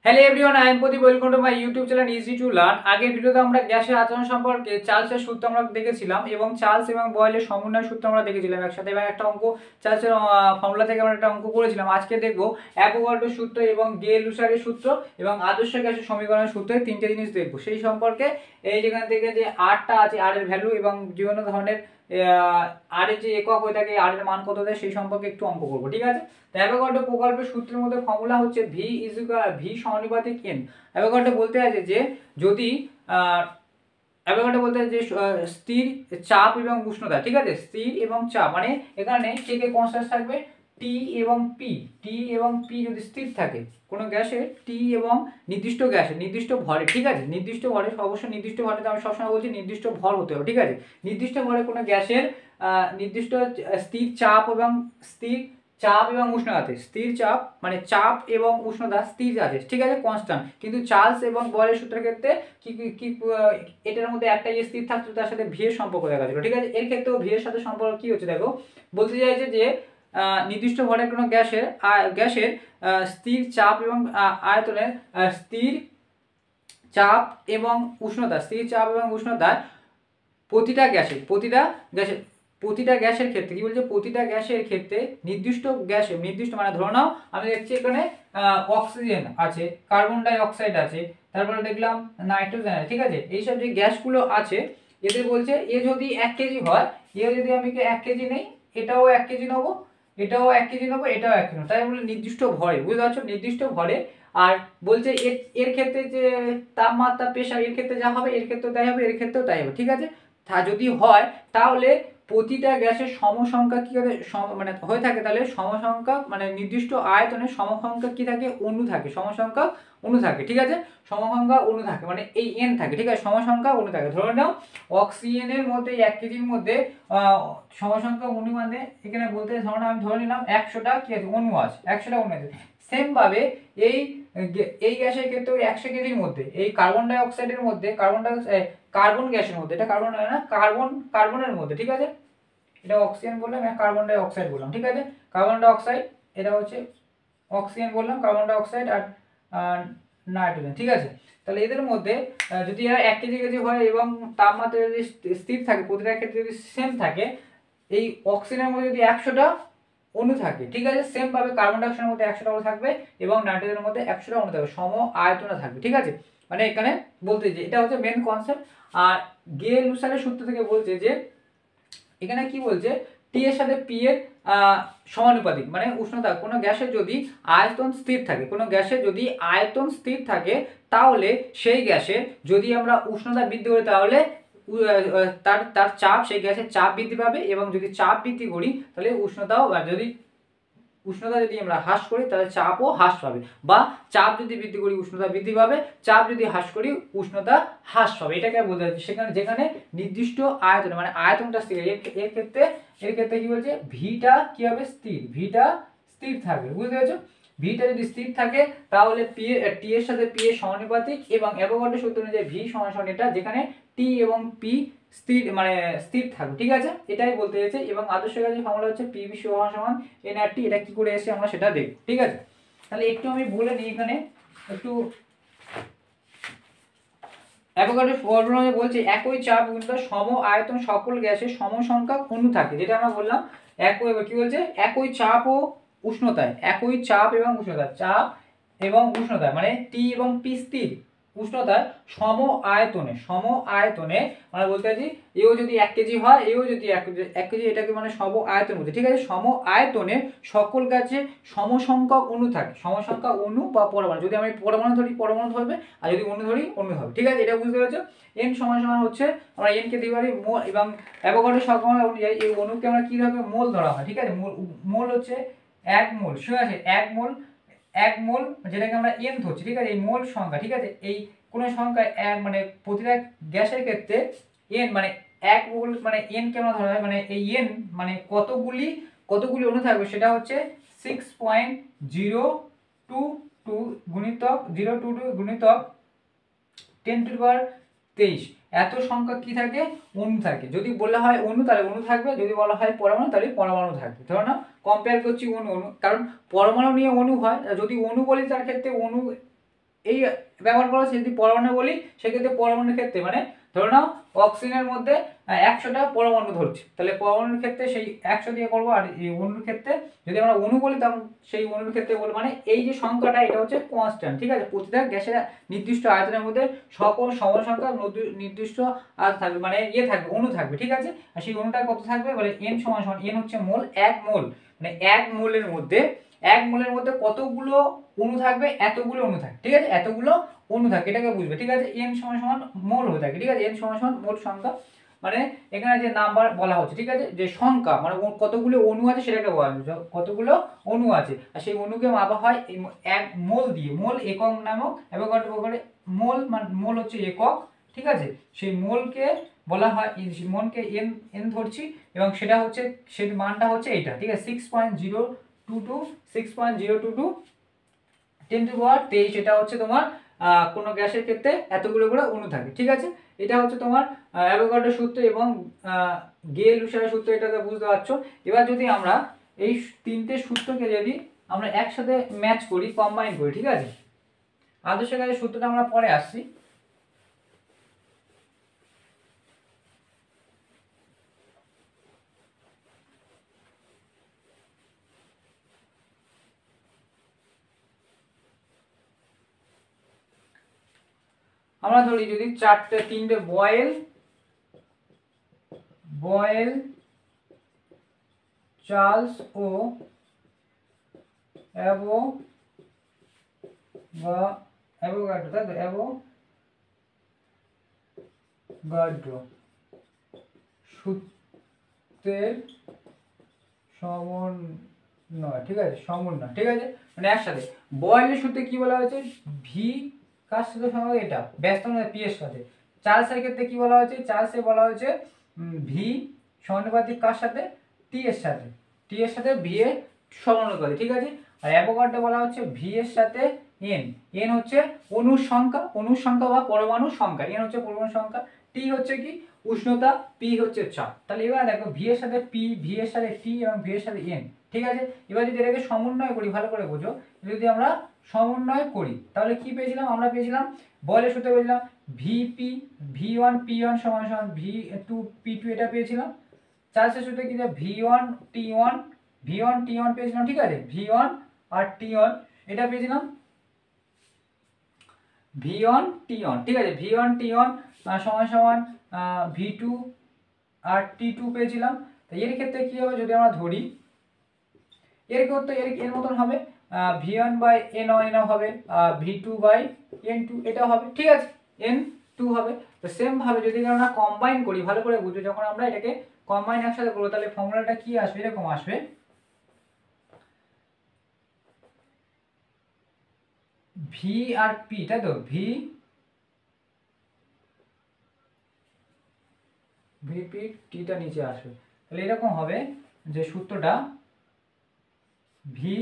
Hello everyone, I am Pradeep. Welcome to my YouTube channel easy to learn. আগের ভিডিওতে আমরা গ্যাসের আচরণ সম্পর্কে চার্লসের সূত্র আমরা দেখেছিলাম এবং চার্লস এবং বয়েলের সমন্বয় সূত্র আমরা দেখেছিলাম একসাথে, এবং একটা অঙ্ক চার্লসের ফর্মুলা থেকে আমরা একটা অঙ্ক করেছিলাম। আজকে দেখবো অ্যাভোগাড্রোর সূত্র এবং গে-লুসারের সূত্র এবং আদর্শ গ্যাসের সমীকরণের সূত্রের তিনটে জিনিস দেখবো। সেই সম্পর্কে এই যেখান থেকে যে আরটা আছে, আর এর ভ্যালু এবং বিভিন্ন ধরনের আর এর যে একক হয়ে থাকে, আর এর মান কত দেয় সেই সম্পর্কে একটু অঙ্ক করবো, ঠিক আছে। অ্যাভোগাড্রো প্রকল্পের সূত্রের মধ্যে ফর্মুলা হচ্ছে ভি সমানুপাতিক এন। অ্যাভোগাড্রো বলতে আছে যে যদি অ্যাভোগাড্রো বলতে আছে যে স্থির চাপ এবং উষ্ণতা, ঠিক আছে, স্থির এবং চাপ মানে এখানে কে কে কনস্ট্যান্ট থাকবে, টি এবং পি যদি স্থির থাকে কোনো গ্যাসের, টি এবং নির্দিষ্ট গ্যাসের নির্দিষ্ট ভরে, ঠিক আছে, নির্দিষ্ট ভরে, অবশ্যই নির্দিষ্ট ভরে, আমি সবসময় বলছি নির্দিষ্ট ভর হতে হবে, ঠিক আছে। নির্দিষ্ট ভরে কোনো গ্যাসের নির্দিষ্ট স্থির চাপ এবং উষ্ণতাতে, স্থির চাপ মানে চাপ এবং উষ্ণতা স্থির আছে, ঠিক আছে, কনস্ট্যান্ট। কিন্তু চার্লস এবং বয়েলের সূত্রের ক্ষেত্রে কি এটার মধ্যে একটা স্থির থাকছে, তার সাথে ভি এর সম্পর্ক দেখা ছিল, ঠিক আছে। এর ক্ষেত্রেও ভি এর সাথে সম্পর্ক কি হচ্ছে দেখো, বলতে চাইছে যে নির্দিষ্ট ভরের কোনো গ্যাসের স্থির চাপ এবং আয়তনের স্থির চাপ এবং উষ্ণতায় প্রতিটা গ্যাসের ক্ষেত্রে কি বলছে, প্রতিটা গ্যাসের ক্ষেত্রে নির্দিষ্ট মানে ধরে নাও আমি দেখছি এখানে অক্সিজেন আছে, কার্বন ডাই অক্সাইড আছে, তারপরে দেখলাম নাইট্রোজেন আছে, ঠিক আছে। এইসব যে গ্যাসগুলো আছে এদের বলছে এ যদি 1 কেজি হয়, যদি আমি 1 কেজি নেই, এটাও 1 কেজি নেবো, এটাও 1 কেজি নেবো, এটাও 1 কেজি নেবো, তাই বলে নির্দিষ্ট ভরে, বুঝতে পারছো, নির্দিষ্ট ভরে। আর বলছে এর ক্ষেত্রে যে তাপমাত্রা, প্রেসার, এর ক্ষেত্রে যা হবে এর ক্ষেত্রেও তাই হবে, এর ক্ষেত্রেও তাই হবে, ঠিক আছে। তা যদি হয় তাহলে প্রতিটা গ্যাসের সমসংখ্যা কি হবে, মানে হয়ে থাকে, তাহলে সমসংখ্যক মানে নির্দিষ্ট আয়তনে সমসংখ্যক কি থাকে, অণু থাকে, সমসংখ্যক অণু থাকে, ঠিক আছে, সমসংখ্যা অণু থাকে মানে এই এন থাকে, ঠিক আছে, সমসংখ্যা অণু থাকে। ধরে নাও অক্সিজেনের মধ্যে 1 কেজির মধ্যে সমসংখ্যা অণু মানে এখানে বলতে আমি ধরে নিলাম 100টা কি আছে, অণু আছে, 100টা অণু আছে। সেম ভাবে এই গ্যাসের ক্ষেত্রে 100 কেজির মধ্যে এই কার্বন ডাই অক্সাইডের মধ্যে কার্বন গ্যাসের মধ্যে, এটা কার্বন হয় না, কার্বনের মধ্যে, ঠিক আছে, এটা অক্সিজেন বললাম, কার্বন ডাই অক্সাইড বললাম, ঠিক আছে, কার্বন ডাই অক্সাইড, এটা হচ্ছে অক্সিজেন বললাম, কার্বন ডাই অক্সাইড আর নাইট্রোজেন, ঠিক আছে। তাহলে এদের মধ্যে যদি এরা 1 কেজি হয় এবং তাপমাত্রা যদি স্থির থাকে, প্রতিটা ক্ষেত্রে যদি সেম থাকে, এই অক্সিজেনের মধ্যে যদি 100টা অণু থাকে, ঠিক আছে, সেম ভাবে কার্বন ডাই অক্সাইডের মধ্যে 100টা অণু থাকবে এবং নাইট্রোজেনের মধ্যে 100টা অণু থাকবে, সম আয়তনে থাকবে, ঠিক আছে। মানে এখানে বলতে যে এটা হচ্ছে মেন কনসেপ্ট। আর গে-লুসারের সূত্র থেকে বলছে যে এখানে কি বলছে, টি এর সাথে পি এর সমানুপাতিক, মানে উষ্ণতা কোনো গ্যাসের যদি আয়তন স্থির থাকে তাহলে সেই গ্যাসের যদি আমরা উষ্ণতা বৃদ্ধি করি তাহলে তার চাপ, সেই গ্যাসের চাপ বৃদ্ধি পাবে, এবং যদি চাপ বৃদ্ধি করি তাহলে উষ্ণতা যদি আমরা হ্রাস করি তাহলে চাপও হ্রাস পাবে, বা চাপ যদি বৃদ্ধি করি উষ্ণতা বৃদ্ধি পাবে, চাপ যদি হ্রাস করি উষ্ণতা হ্রাস পাবে, এটাকে বোঝা যাচ্ছে। যেখানে নির্দিষ্ট আয়তন মানে আয়তনটা স্থির, এর ক্ষেত্রে কি বলছে, ভিটা কি হবে, ভিটা স্থির থাকবে, বুঝতে পেরেছো। ভিটা যদি স্থির থাকে তাহলে টি এর সাথে পি এর সমানুপাতিক, এবং অ্যাভোগাড্রো সূত্র অনুযায়ী ভি সমান এটা, যেখানে টি এবং পি স্থির থাকবে, ঠিক আছে, এটাই বলতে চাইছে। এবং আদর্শ গ্যাসের ফর্মুলা হচ্ছে পিভি সমান এনআরটি। এটা কি করে এসে আমরা সেটা দেখব, ঠিক আছে। তাহলে একটু আমি বলে নিই, এখানে একটু অ্যাভোগাড্রো ফর্মুলা বলছে একই চাপ উষ্ণতা সম আয়তন সকল গ্যাসের সমসংখ্যক অণু থাকে, যেটা আমরা বললাম কি বলছে, একই চাপ এবং উষ্ণতায় মানে টি এবং পি স্থির উষ্ণতায় সম আয়তনে মানে বলতে চাইছি এও যদি 1 কেজি হয়, এও যদি 1 কেজি, এটাকে মানে সম আয়তন বলছে, ঠিক আছে, সম আয়তনে সকল গাছে সমসংখ্যক অণু থাকে, সমসংখ্যক অণু বা পরমাণু, যদি আমি পরমাণু ধরি পরমাণু ধরবে, আর যদি অণু ধরি অণু হবে, ঠিক আছে, এটা বুঝতে পেরেছো। এন সমান হচ্ছে আমরা এন কে দিতে পারি মোল, এবং অ্যাভোগাড্রো সূত্র অনুযায়ী এই অণুকে আমরা কি ভাবে মোল ধরা হয়, ঠিক আছে, মোল হচ্ছে 1 মোল, ঠিক আছে, 1 মোল যেটাকে আমরা এন ধরছি, ঠিক আছে, এই মোল সংখ্যা, ঠিক আছে, এই কোন সংখ্যা মানে প্রতিটা গ্যাসের ক্ষেত্রে এন মানে 1 মোল মানে এন কে আমরা ধরা হয়, মানে এই এন মানে কতগুলি অণু থাকবে, সেটা হচ্ছে 6.022 গুণিতক 10⁻23 এত সংখ্যা কি থাকে, অণু থাকে। যদি বলা হয় অণু তাহলে অণু থাকবে, যদি বলা হয় পরমাণু তাহলে পরমাণু থাকবে। ধরো না কম্পেয়ার করছি অণু, কারণ পরমাণু নিয়ে অণু হয়, যদি অণু বলি তার ক্ষেত্রে অণু এই ব্যবহার করা হচ্ছে। যদি পরমাণু বলি সেক্ষেত্রে পরমাণুর ক্ষেত্রে মানে ধরে নাও অক্সিজেনের মধ্যে 100টা পরমাণু ধরছি, তাহলে পরমাণুর ক্ষেত্রে সেই 100 দিয়ে করবো, আর এই অণুর ক্ষেত্রে যদি আমরা অণু বলি তখন সেই অণুর ক্ষেত্রে বলবো। মানে এই যে সংখ্যাটা এটা হচ্ছে কনস্ট্যান্ট, ঠিক আছে। প্রতিটা গ্যাসের নির্দিষ্ট আয়তনের মধ্যে সকল সম সংখ্যা নির্দিষ্ট আর থাকবে, মানে ইয়ে থাকবে, অণু থাকবে, ঠিক আছে। আর সেই অণুটা কত থাকবে বলে n সমান সমান n হচ্ছে মোল, 1 মোল মানে 1 মোলের মধ্যে কতগুলো অণু থাকবে, এতগুলো অণু থাকবে, ঠিক আছে, এতগুলো অণু থাকে, এটাকে বুঝবে, ঠিক আছে। n সমান সমান মোল হয়ে থাকে, ঠিক আছে, n সমান সমান মোল সংখ্যা, মানে এখানে যে নাম্বার বলা হচ্ছে, ঠিক আছে, যে সংখ্যা মানে কতগুলো অণু আছে সেটাকে বলা হচ্ছে, কতগুলো অণু আছে। আর সেই অণুকে মাপা হয় এক মোল দিয়ে, মোল একক নামক অ্যাভোগাড্রো মোল মানে মোল হচ্ছে একক, ঠিক আছে। সেই মোলকে বলা হয়, মোলকে n n ধরছি এবং সেটা হচ্ছে সেই মানটা হচ্ছে এটা, ঠিক আছে, 6.022 10⁻23, এটা হচ্ছে তোমার কোনো গ্যাসের ক্ষেত্রে এতগুলো করে অণু থাকে, ঠিক আছে। এটা হচ্ছে তোমার অ্যাভোগাড্রো সূত্র এবং গে-লুসারের সূত্র, এটাতে বুঝতে পারছো। এবার যদি আমরা এই তিনটে সূত্রকে যদি আমরা একসাথে ম্যাচ করি, কম্বাইন করি, ঠিক আছে, আদর্শ গ্যাসের সূত্রটা আমরা পরে আসছি। আমরা ধরি যদি তিনটে বয়েল, চার্লস ও অ্যাভোগাড্রো সূত্রের সমন্বয়, ঠিক আছে, সমন্বয়, ঠিক আছে, মানে একসাথে। বয়েলের সূত্রে কি বলা হয়েছে, ভি কার সাথে সমান, এটা ব্যস্ত পি এর সাথে। চার্লসের ক্ষেত্রে কি বলা হয়েছে, চার্লসে বলা হয়েছে ভি সমানুপাতিক কার সাথে, টি এর সাথে, টি এর সাথে ভি এর সমানুপাতিক, ঠিক আছে। আর অ্যাভোগাড্রো বলা হচ্ছে ভি এর সাথে এন, এন হচ্ছে অণুর সংখ্যা বা পরমাণুর সংখ্যা, এন হচ্ছে পরমাণুর সংখ্যা, টি হচ্ছে কি উষ্ণতা, পি হচ্ছে চাপ। তাহলে এবার দেখো ভি এর সাথে পি, ভি এর সাথে টি এবং ভি এর সাথে এন, ঠিক আছে। এবার যদি এটাকে সমন্বয় করি, ভালো করে বোঝো, যদি আমরা সমন্বয় করি তাহলে কি পেয়েছিলাম, আমরা পেয়েছিলাম বলের সূত্রে পেয়েছিলাম ভিপি ভি1 পি1 সমান সমান ভি2 পি2, এটা পেয়েছিলাম। চার্লসের সূত্রে কি ভি1 টি1 পেয়েছিলাম, ঠিক আছে, ভি1 আর টি1 এটা পেয়েছিলাম ভি1 টি1, ঠিক আছে, ভি1 টি1 সমান সমান ভি2 আর টি2 পেয়েছিলাম। তো এর ক্ষেত্রে কি হবে, যদি আমরা ধরি এর ক্ষেত্রে এর মতন হবে ভি1 বাই এন হবে, ভি2 বাই এন2 এটা হবে, ঠিক আছে, এন2 হবে। তো সেম ভাবে যদি আমরা কম্বাইন করি, ভালো করে বুঝো, যখন আমরা এটাকে কম্বাইন একসাথে করবো তাহলে ফর্মুলাটা কি আসবে, এরকম আসবে, ভি আর পি, তাই তো, ভিপি টিটা নিচে আসবে। তাহলে এরকম হবে যে সূত্রটা ভি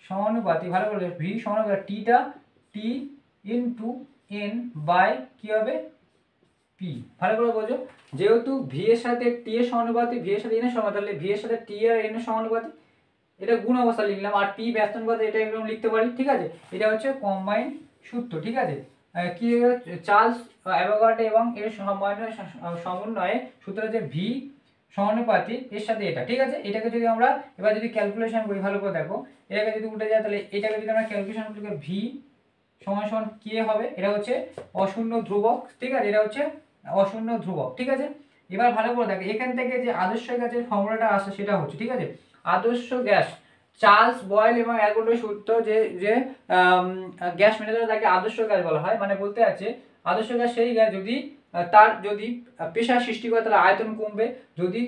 সমানুপাতিক, ভালো করে ভি সমানুপাতিক টিটা টি ইনটু এন বাই কি হবে পি, ভালো করে বোঝো। যেহেতু ভি এর সাথে টি এর সমানুপাতিক, ভি এর সাথে এন এর সমানুপাতিক, তাহলে ভি এর সাথে টি আর এন এর সমানুপাতিক, এটা গুণ অবস্থা লিখলাম, আর পি ব্যস্ত অনুপাত এটা এরকম লিখতে পারি, ঠিক আছে। এটা হচ্ছে কম্বাইন সূত্র, ঠিক আছে। কি চার্লস অ্যাভোগাড্রো এবং এর সমন্বয়ে সূত্র হচ্ছে ভি সমানুপাতিক এর সাথে এটা, ঠিক আছে। এটাকে যদি আমরা এবার যদি ক্যালকুলেশন করি, ভালো করে দেখো, এটাকে যদি উঠে যায় তাহলে এটাকে যদি আমরা ক্যালকুলেশন করি, ভি সমান সমান কি হবে, এটা হচ্ছে অশূন্য ধ্রুবক, ঠিক আছে, এটা হচ্ছে অশূন্য ধ্রুবক, ঠিক আছে। এবার ভালো করে দেখো, এখান থেকে যে আদর্শ গ্যাসের ফর্মুলাটা আসে সেটা হচ্ছে, ঠিক আছে, আদর্শ গ্যাস চার্লস বয়েল এবং অ্যাভোগাড্রো সূত্র, যে গ্যাস মেনে চলে তাকে আদর্শ গ্যাস বলা হয়। মানে বলতে আছে আদর্শ গ্যাস সেই গ্যাস তার যদি প্রেসার সৃষ্টি করে তাহলে আয়তন কমবে, যদি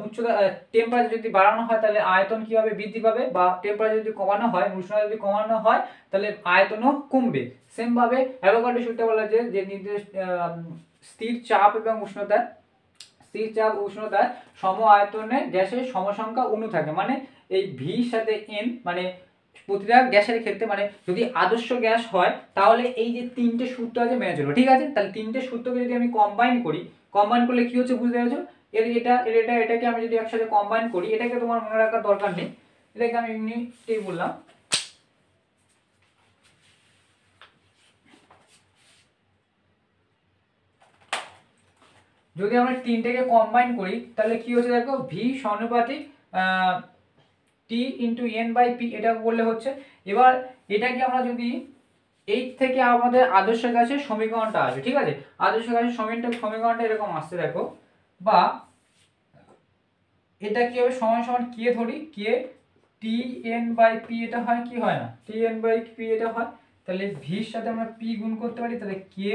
উচ্চতা টেম্পারেচার যদি বাড়ানো হয় তাহলে আয়তন কি হবে, বৃদ্ধি পাবে, বা টেম্পারেচার যদি কমানো হয়, উষ্ণতা যদি কমানো হয় তাহলে আয়তনও কমবে। সেম ভাবে অ্যাভোগাড্রো সূত্রে বলা যায় যে স্থির চাপ এবং উষ্ণতায় সম আয়তনে গ্যাসের সমসংখ্যা অণু থাকে, মানে এই ভি সাথে এন, মানে প্রতিটা গ্যাসের ক্ষেত্রে, মানে যদি আদর্শ গ্যাস হয় তাহলে এই যে তিনটে সূত্র আছে মেনে চলবে, ঠিক আছে। তাহলে তিনটে সূত্রকে যদি আমি কম্বাইন করলে কি হচ্ছে বুঝতে পেরেছো, এটাকে আমি যদি একসাথে কম্বাইন করি, এটাকে তোমার মনে রাখার দরকার নেই, এটাকে আমি এমনিতেই বললাম। যদি আমরা তিনটেকে কম্বাইন করি তাহলে কি হচ্ছে দেখো, ভি সমানুপাতিক টি ইন্টু এন বাই পি, এটা বললে হচ্ছে। এবার এটাকে আমরা যদি এই থেকে আমাদের আদর্শ গ্যাসের সমীকরণটা আসবে, ঠিক আছে, আদর্শ গ্যাসের সমীকরণটা এরকম আসছে দেখো, বা এটা কি হবে, সমান সমান কে ধরি, কে টি এন বাই পি, এটা হয় কি হয় না, টি এন বাই পি এটা হয়, তাহলে ভির সাথে আমরা পি গুণ করতে পারি, তাহলে কে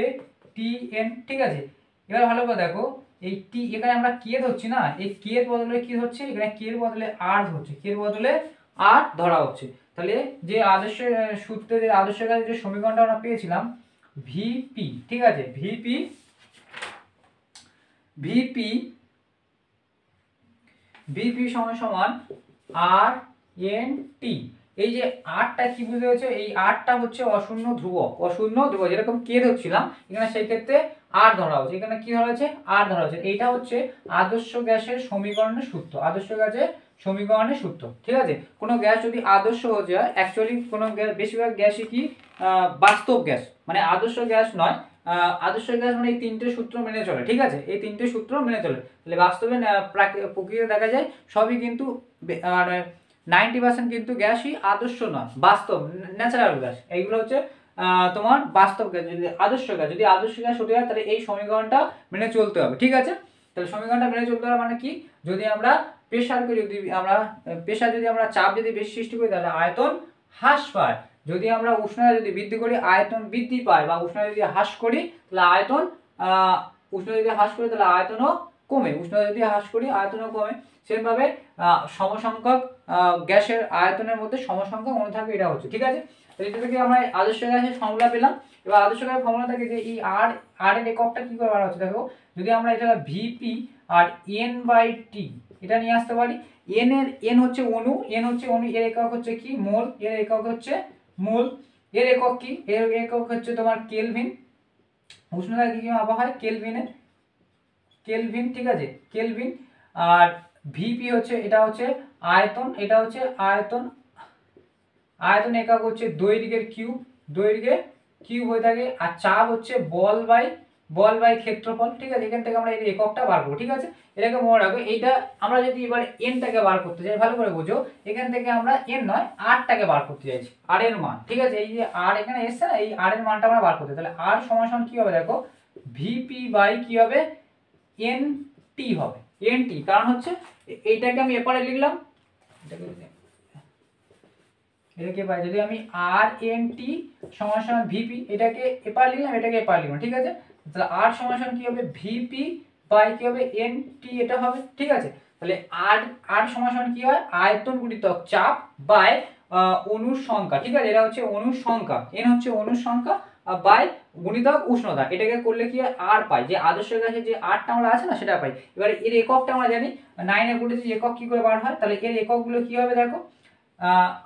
টি এন, ঠিক আছে। এবার ভালো করে দেখো, এই টি এখানে আমরা কে ধরছি না, এই কে এর বদলে কি ধরছি, এখানে কে এর বদলে আর ধরছি, কে এর বদলে আর ধরা হচ্ছে। তাহলে যে আদর্শ সূত্রের আদর্শ গ্যাসের যে সমীকরণটা আমরা পেয়েছিলাম ভিপি, ঠিক আছে, ভিপি ভিপি ভিপি সমান সমান আর এন টি। এই যে আরটা কি বুঝতে হচ্ছে, এই আরটা হচ্ছে অশূন্য ধ্রুবক, যেরকম কে ধরছিলাম এখানে সেই ক্ষেত্রে আর ধরা হচ্ছে, এখানে কি ধরা হচ্ছে, আর ধরা হচ্ছে। এইটা হচ্ছে আদর্শ গ্যাসের সমীকরণের সূত্র, আদর্শ গ্যাসের সমীকরণের সূত্র, ঠিক আছে। কোনো গ্যাস যদি আদর্শ হয়ে যায়, অ্যাকচুয়ালি কোনো গ্যাস, বেশিরভাগ গ্যাসই কি বাস্তব গ্যাস, মানে আদর্শ গ্যাস নয়, আদর্শ গ্যাস মানে এই তিনটে সূত্র মেনে চলে, ঠিক আছে, এই তিনটে সূত্র মেনে চলে। তাহলে বাস্তবে প্রকৃতিতে দেখা যায় সবই কিন্তু 90% কিন্তু গ্যাসই আদর্শ নয়, বাস্তব ন্যাচারাল গ্যাস, এইগুলো হচ্ছে তোমার বাস্তব গ্যাস। যদি আদর্শ গ্যাস হতে হয় তাহলে এই সমীকরণটা মেনে চলতে হবে, ঠিক আছে। তাহলে সমীকরণটা মেনে চলতে হবে মানে কি, যদি আমরা প্রেশার যদি আমরা চাপ যদি বেশি সৃষ্টি করি তাহলে আয়তন হ্রাস পায়, যদি আমরা উষ্ণতা যদি বৃদ্ধি করি আয়তন বৃদ্ধি পায়, বা উষ্ণতা যদি হ্রাস করি তাহলে আয়তনও কমে, উষ্ণতা যদি হ্রাস করি আয়তনও কমে। সেভাবে সমসংখ্যক গ্যাসের আয়তনের মধ্যে সমসংখ্যক অনু থাকবে, এটা হচ্ছে, ঠিক আছে। তো এটা থেকে আমরা আদর্শ গ্যাসের ফর্মুলা পেলাম। এবার আদর্শ গ্যাসের ফর্মুলা থেকে যে এই আর এর এককটা কি করে বার হচ্ছে দেখো, যদি আমরা এটা VP R N by T এটা নিয়ে আসতে পারি, এন হচ্ছে অণু, এর একক হচ্ছে কি মোল, এর একক হচ্ছে মোল, এর একক কি, এর একক হচ্ছে তোমার কেলভিন, উষ্ণতা কি মাপা হয় কেলভিন, ঠিক আছে, কেলভিন। আর ভিপি হচ্ছে, এটা হচ্ছে আয়তন, এটা হচ্ছে আয়তন একক হচ্ছে দৈর্ঘ্যের কিউব হয়ে থাকে। আর চাপ হচ্ছে বল বাই ক্ষেত্রফল, ঠিক আছে। এখান থেকে আমরা এই এককটা বার করবো, ঠিক আছে, এটাকে মনে রাখবো। এইটা আমরা যদি এবার এনটাকে বার করতে চাই, ভালো করে বুঝো, এখান থেকে আমরা এন নয় আরটাকে বার করতে চাইছি, আর এর মান, ঠিক আছে। এই যে আর এখানে এসছে না, এই আর এর মানটা আমরা বার করতে, তাহলে আর সমান কি হবে দেখো, ভিপি বাই কি হবে, এন টি হবে, এন টি। কারণ হচ্ছে এইটাকে আমি এপারে লিখলাম, এটাকে পাই, যদি আমি আর এন টি সমান সমান ভিপি, এটাকে এপার লিখলাম, এটাকে এপার লিখলাম, ঠিক আছে। তাহলে আর সমান সমান কি হবে, ভিপি বাই কি হবে, এন টি, এটা হবে, ঠিক আছে। তাহলে আর সমান সমান কি হয়, আয়তন গুণিতক চাপ বাই অণুর সংখ্যা, ঠিক আছে, এটা হচ্ছে অণুর সংখ্যা, এন হচ্ছে অণুর সংখ্যা বাই গুণিতক উষ্ণতা। এটাকে করলে কি হয়, আর পাই, যে আদর্শ গ্যাসের যে আরটা আমরা আছে না সেটা পাই। এবার এর এককটা আমরা জানি, 9 এ পড়েছি একক কি করে বার হয়, তাহলে এর এককগুলো কি হবে দেখো,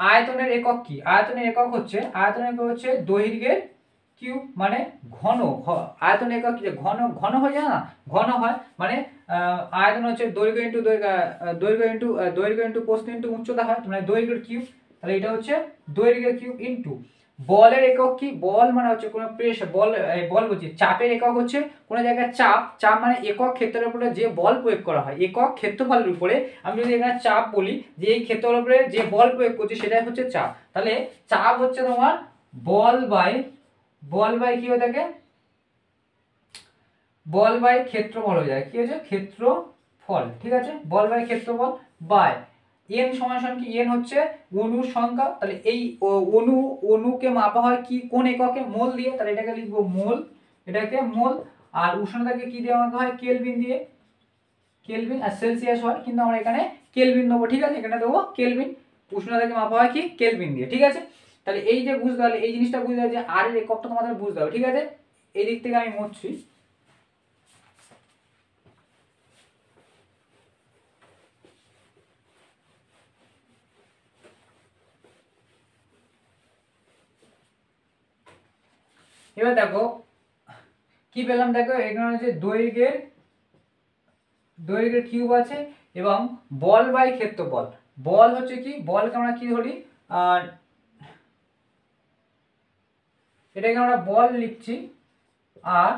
আয়তনের একক কি, আয়তনের একক হচ্ছে দৈর্ঘ্যের কিউব, মানে ঘন, আয়তনের একক কি, ঘন হয়ে যায় না, ঘন হয়, মানে আয়তন হচ্ছে দৈর্ঘ্য ইন্টু প্রস্থ ইন্টু উচ্চতা হয়, মানে দৈর্ঘ্যের কিউব। তাহলে এটা হচ্ছে দৈর্ঘ্যের কিউব ইন্টু বলের একক কি, বল মানে হচ্ছে কোনো প্রেসার, বল বলছি, চাপের একক হচ্ছে কোনো জায়গায় চাপ মানে একক ক্ষেত্রের উপরে যে বল প্রয়োগ করা হয়, একক ক্ষেত্রফলের উপরে আমি যদি এখানে চাপ বলি, যে এই ক্ষেত্রের উপরে যে বল প্রয়োগ করছি সেটাই হচ্ছে চাপ। তাহলে চাপ হচ্ছে তোমার বল বাই কি হয়ে থাকে, বল বাই ক্ষেত্রফল হয়ে যায়, কি হচ্ছে ক্ষেত্রফল, ঠিক আছে, বল বাই ক্ষেত্রফল বাই এন সমান সমান কি, এন হচ্ছে অণুর সংখ্যা, তাহলে এই অণুকে মাপা হয় কি কোন এককে, মোল দিয়ে, তাহলে এটাকে লিখবো মোল, এটাকে মোল। আর উষ্ণতাকে কি দিয়ে মাপা হয়, কেলভিন দিয়ে, কেলভিন। আর সেলসিয়াস হয় কিন্তু আমরা এখানে কেলভিন দেবো, ঠিক আছে, এখানে দেবো কেলভিন। উষ্ণতাকে মাপা হয় কি কেলভিন দিয়ে, ঠিক আছে। তাহলে এই যে বুঝতে পারলে, এই জিনিসটা বুঝতে পারলে যে আর এর এককটা তোমাদের বুঝতে হবে, ঠিক আছে। এই দিক থেকে আমি মুছছি, এবার দেখো কি পেলাম, দেখো এখানে হচ্ছে দৈর্ঘ্যের কিউব আছে এবং বল বাই ক্ষেত্রফল। বল হচ্ছে কি, বলকে আমরা কি ধরি, আর এটাকে আমরা বল লিখছি, আর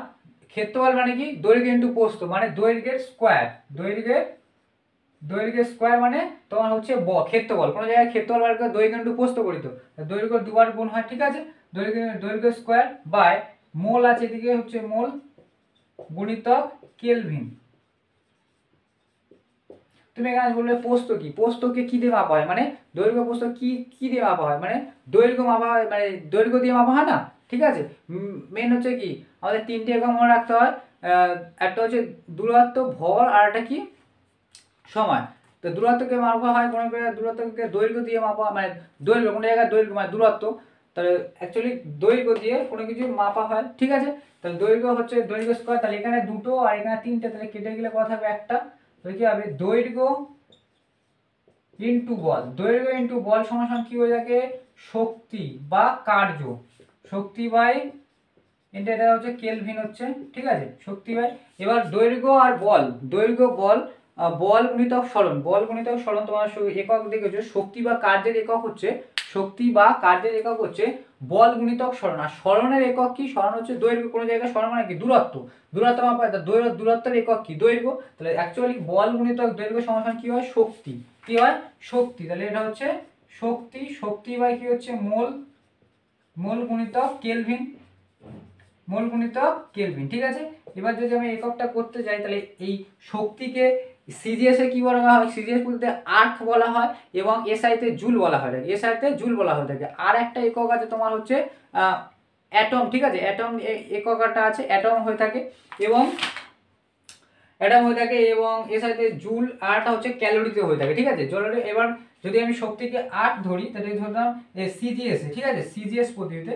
ক্ষেত্রফল মানে কি দৈর্ঘ্য ইন্টু প্রস্থ, মানে দৈর্ঘ্যের স্কোয়ার, দৈর্ঘ্যের স্কোয়ার মানে তোমার হচ্ছে ক্ষেত্রফল। কোনো জায়গায় ক্ষেত্রফল বার করে দৈর্ঘ্য ইন্টু প্রস্থ করি, তো দৈর্ঘ্য দুবার গুণ হয়, ঠিক আছে। দৈর্ঘ্য স্কোয়ার বাই মোল আছে এদিকে হচ্ছে মোল গুণিতক কেলভিন। তুমি এখানে বলবে প্রস্থ কি, প্রস্থকে কি দিয়ে মাপা হয়, মানে দৈর্ঘ্য প্রস্থ কি দিয়ে মাপা হয়, মানে দৈর্ঘ্য মাপা হয়, মানে দৈর্ঘ্য দিয়ে মাপা হয় না, ঠিক আছে। মেন হচ্ছে কি আমাদের তিনটে একক মনে রাখতে হয়, একটা হচ্ছে দূরত্ব, ভর, আর একটা কি সময়। তো দূরত্বকে মাপা হয় কোনো দূরত্বকে দৈর্ঘ্য দিয়ে মাপা, মানে দৈর্ঘ্য কোনো জায়গায় দৈর্ঘ্য মানে দূরত্ব, তাহলে অ্যাকচুয়ালি দৈর্ঘ্য দিয়ে কোনো কিছু মাপা হয়, ঠিক আছে। তাহলে দৈর্ঘ্য হচ্ছে দৈর্ঘ্য স্কোয়ার, তাহলে এখানে দুটো আর এখানে তিনটে, তাহলে কেটে গেলে কথা হবে একটা, তাহলে কি হবে দৈর্ঘ্য ইন্টু বল, দৈর্ঘ্য ইন্টু বল সমান কি হয়ে থাকে শক্তি বা কার্য, শক্তি বাই এটা হচ্ছে কেলভিন হচ্ছে, ঠিক আছে, শক্তি বাই। এবার দৈর্ঘ্য আর বল, দৈর্ঘ্য বল বল গুণিতক সরণ, বল গুণিতক সরণ তোমার একক দেখেছো, শক্তি বা কার্যের একক হচ্ছে, শক্তি বা কার্যের একক হচ্ছে বল গুণিতক সরণ। আর সরণের একক কি, সরণ হচ্ছে দৈর্ঘ্য, কোনো জায়গায় সরণ মানে কি দূরত্ব, দূরত্ব মাপা, দূরত্বের একক কি দৈর্ঘ্য, তাহলে অ্যাকচুয়ালি বল গুণিতক দৈর্ঘ্য সমান কি হয় শক্তি, কি হয় শক্তি, তাহলে এটা হচ্ছে শক্তি, শক্তি বাই কি হচ্ছে মোল গুণিতক কেলভিন, মোল গুণিতক কেলভিন, ঠিক আছে। এবার যদি আমি এককটা করতে যাই, তাহলে এই শক্তিকে সিজিএস এ কি বলা হয়, সিজিএস বলতে আর্ক বলা হয় এবং এসআই তে জুল বলা হয় থাকে, এসআই তে জুল বলা হয়ে থাকে। আর একটা একক আছে তোমার হচ্ছে অ্যাটম, ঠিক আছে, অ্যাটম এককটা আছে অ্যাটম হয়ে থাকে এবং এসআই তে জুল, আরটা হচ্ছে ক্যালোরিতে হয়ে থাকে, ঠিক আছে। এবার যদি আমি শক্তিকে আর্ক ধরি, তাহলে ধরলাম সিজিএস, ঠিক আছে, সিজিএস পদ্ধতিতে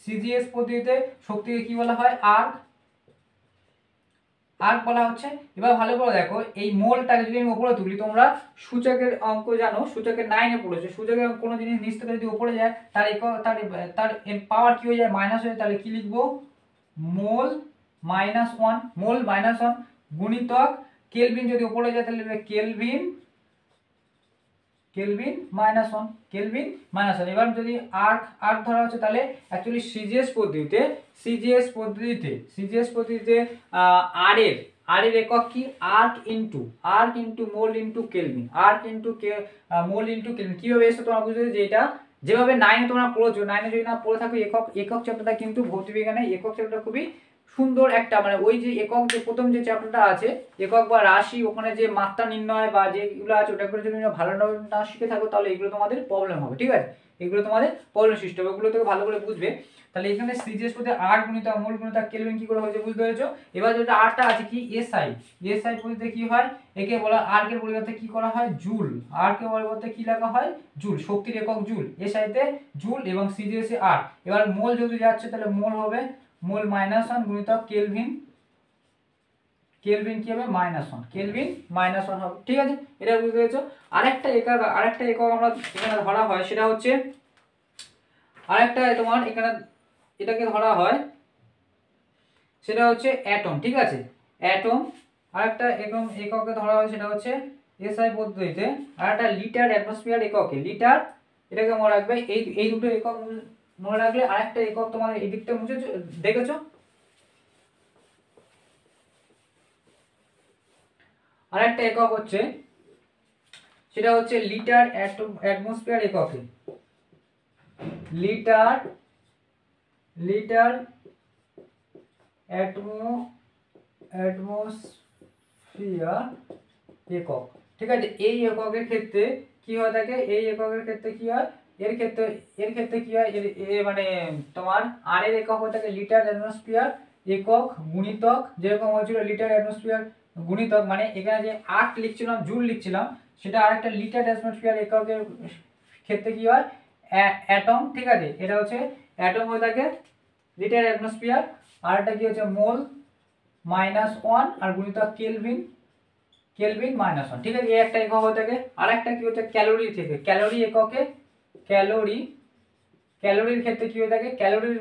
সিজিএস পদ্ধতিতে শক্তিকে কি বলা হয় আর্ক বলা হচ্ছে। এবার ভালো করে দেখো, এই মোলটাকে যদি আমি উপরে তুলি, তোমরা সূচকের অঙ্ক জানো, সূচকের 9 এ পড়েছো, সূচকের কোনো জিনিস নিচ থেকে যদি উপরে যায় তার তার পাওয়ার কি হয়ে যায় মাইনাস হয়ে যায়, তাহলে কি লিখবো মোল -1, মোল -1 গুণিতক কেলভিন, যদি উপরে যায় তাহলে কেলভিন -1, কেলভিন -1। এবার যদি আর্ক ধরা হচ্ছে, তাহলে অ্যাকচুয়ালি সিজিএস পদ্ধতিতে আর এর একক কি আর্ক ইনটু মোল ইনটু কেলভিন, মোল ইনটু কেলভিন। কিভাবে এসে তোমরা বুঝতে, যে এটা যেভাবে 9 এ তোমরা পড়েছো, 9 এ যদি না পড়ে থাকো একক চ্যাপ্টারটা কিন্তু ভৌতবিজ্ঞানে একক চ্যাপ্টারটা খুবই সুন্দর একটা, মানে ওই যে একক, যে প্রথম যে চ্যাপ্টারটা আছে একক বা রাশি, ওখানে যে মাত্রা নির্ণয় বা যেগুলো আছে ওটা করে যদি ভালো না শিখে থাকো, তাহলে এগুলো তোমাদের প্রবলেম হবে, ঠিক আছে, এগুলো তোমাদের প্রবলেম সৃষ্টি হবে, ওগুলো থেকে ভালো করে বুঝবে। তাহলে এখানে সিজিএস পদ্ধতি আর্ক গুণিতক মোল গুণিতক কেলভিন কি করে হয়েছে বুঝতে পেরেছো। এবার যেটা আরটা আছে কি এসআই পদ্ধতিতে কি হয়, একে বলা আর্কের পরিবর্তে কি করা হয় জুল, আর্কের পরিবর্তে কি লেখা হয় জুল, শক্তির একক জুল, এসআই তে জুল এবং সিজিএস এ আর্ক। এবার মোল যদি যাচ্ছে তাহলে মোল হবে মোল -1 গুণিতক কেলভিন কি হবে কেলভিন -1 হবে, ঠিক আছে, এটা বুঝতে পেরেছো। আরেকটা একক আমরা এখানে ধরা হয়, সেটা হচ্ছে আরেকটা তোমার এখানে এটাকে ধরা হয়, সেটা হচ্ছে অ্যাটম, ঠিক আছে, অ্যাটম। আরেকটা এককে ধরা হয়, সেটা হচ্ছে এসআই পদ্ধতিতে, আর একটা লিটার অ্যাটমসফিয়ার এককে, লিটার, এটাকে মনে রাখবে। এই দুটো একক মনে রাখলে আরেকটা একক তোমার এই দিকটা মুছেছো দেখেছো, আরেকটা একক হচ্ছে সেটা হচ্ছে লিটার অ্যাটমসফিয়ার এককে, লিটার অ্যাটমসফিয়ার একক, ঠিক আছে। এই এককের ক্ষেত্রে কি হয় থাকে, এই এককের ক্ষেত্রে কি হয়, এর ক্ষেত্রে কি হয়, মানে তোমার আর এর একক হয়ে থাকে লিটার অ্যাটমসফিয়ার একক গুণিতক, যেরকম হয়েছিল লিটার অ্যাটমসফিয়ার গুণিতক, মানে এখানে যে আর্ক লিখছিলাম জুল লিখছিলাম, সেটা আরেকটা লিটার অ্যাটমসফিয়ার এককের ক্ষেত্রে কি হয় অ্যাটম, ঠিক আছে, এটা হচ্ছে অ্যাটম হয়ে থাকে লিটার অ্যাটমসফিয়ার, আর একটা কি হচ্ছে মোল -1 আর গুণিতক কেলভিন -1, ঠিক আছে, এই একটা একক হয়ে থাকে। আর একটা কি হচ্ছে ক্যালোরি থেকে, ক্যালোরি এককে, ক্যালোরি ক্যালোরির ক্ষেত্রে কি হয়ে থাকে, ক্যালোরির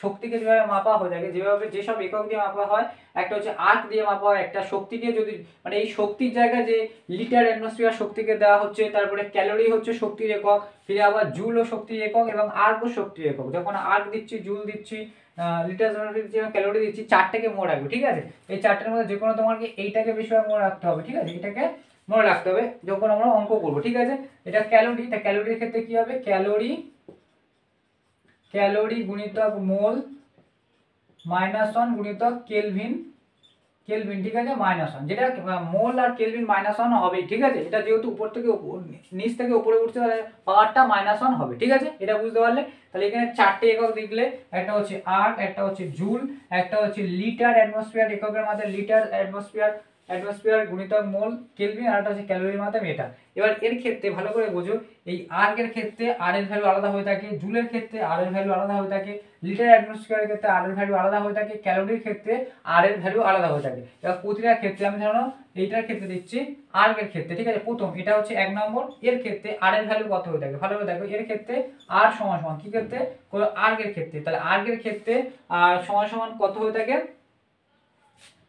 শক্তিকে যেভাবে মাপা হয়ে থাকে, যেভাবে যেসব একক দিয়ে মাপা হয়, একটা হচ্ছে আর্ক দিয়ে মাপা হয়, একটা শক্তিকে যদি মানে এই শক্তির জায়গায় যে লিটার অ্যাটমসফিয়ার শক্তিকে দেওয়া হচ্ছে, তারপরে ক্যালোরি হচ্ছে শক্তির একক, ফিরে আবার জুল ও শক্তির একক এবং আর্ক ও শক্তির একক। যখন আর্ক দিচ্ছি, জুল দিচ্ছি, লিটার দিচ্ছি, ক্যালোরি দিচ্ছি, চারটাকে মনে রাখবে, ঠিক আছে। এই চারটার মধ্যে যে কোনো তোমাকে এইটাকে বেশিরভাগ মনে রাখতে হবে, ঠিক আছে, এটাকে মনে রাখতে হবে যখন আমরা অঙ্ক করবো, ঠিক আছে। এটা ক্যালোরি, তা ক্যালোরির ক্ষেত্রে কি হবে, ক্যালোরি গুণিতক মোল -1 গুণিতক কেলভিন, ঠিক আছে, -1, যেটা মোল আর কেলভিন -1 হবে, ঠিক আছে। এটা যেহেতু উপর থেকে নিচ থেকে উপরে উঠছে, তাহলে পাওয়ারটা -1 হবে, ঠিক আছে। এটা বুঝতে পারলে তাহলে এখানে চারটে একক লিখলে, একটা হচ্ছে আর্ক, একটা হচ্ছে জুল, একটা হচ্ছে লিটার অ্যাটমসফিয়ার, এককের মাত্রা লিটার অ্যাটমসফিয়ার গুণিতক মোল কেলভিন, আর একটা হচ্ছে ক্যালোরির মাত্রা মিটার। এবার এর ক্ষেত্রে ভালো করে বোঝো, এই আর্কের ক্ষেত্রে আর এর ভ্যালু আলাদা হয়ে থাকে, জুলের ক্ষেত্রে আর এর ভ্যালু আলাদা হয়ে থাকে, লিটার অ্যাটমসফিয়ারের ক্ষেত্রে আর এর ভ্যালু আলাদা হয়ে থাকে, ক্যালোরির ক্ষেত্রে আর এর ভ্যালু আলাদা হয়ে থাকে। এবার প্রতিটার ক্ষেত্রে আমি ধরো এইটার ক্ষেত্রে দিচ্ছি আর্কের ক্ষেত্রে, ঠিক আছে, প্রথম এটা হচ্ছে 1 নম্বর, এর ক্ষেত্রে আর এর ভ্যালু কত হয়ে থাকে, ভালো করে দেখো, এর ক্ষেত্রে আর সমান কি ক্ষেত্রে, আর্কের ক্ষেত্রে, তাহলে আর্কের ক্ষেত্রে আর সমান কত হয়ে থাকে,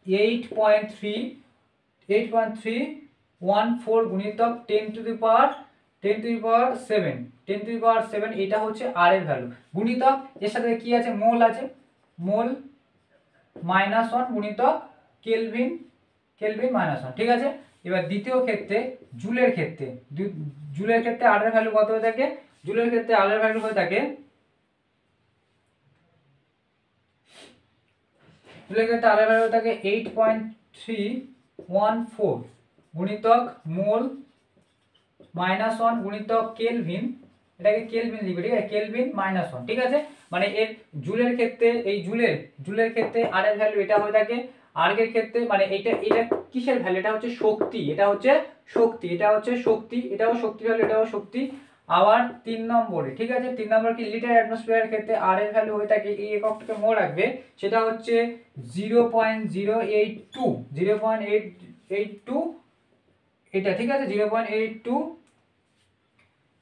8.314 গুণিতক 10⁻7 এটা হচ্ছে আর এর ভ্যালু, গুণিতক এর সাথে কি আছে, মোল আছে, মোল -1 গুণিতক কেলভিন -1, ঠিক আছে। এবার দ্বিতীয় ক্ষেত্রে জুলের ক্ষেত্রে, আর এর ভ্যালু কত হয়ে থাকে, জুলের ক্ষেত্রে আর এর ভ্যালু হয়ে থাকে, জুলের ক্ষেত্রে আর এর ভ্যালু হয়ে থাকে 8.314 গুণিতক মোল -1 গুণিতক কেলভিন, এটাকে কেলভিন লিখবে, ঠিক আছে, কেলভিন -1, ঠিক আছে। মানে এর জুলের ক্ষেত্রে, এই জুলের ক্ষেত্রে আর এর ভ্যালু এটা হয়ে থাকে, আর্কের ক্ষেত্রে মানে এটা কিসের ভ্যালু, এটা হচ্ছে শক্তি, এটাও শক্তি, এটাও শক্তি ভ্যালু, এটাও শক্তি। আবার 3 নম্বরে, ঠিক আছে, 3 নম্বর কি, লিটার অ্যাটমসফিয়ারের ক্ষেত্রে আর এর ভ্যালু হয়ে থাকে, এই এককটাকে মনে রাখবে, সেটা হচ্ছে 0.082 এটা, ঠিক আছে, 0.82।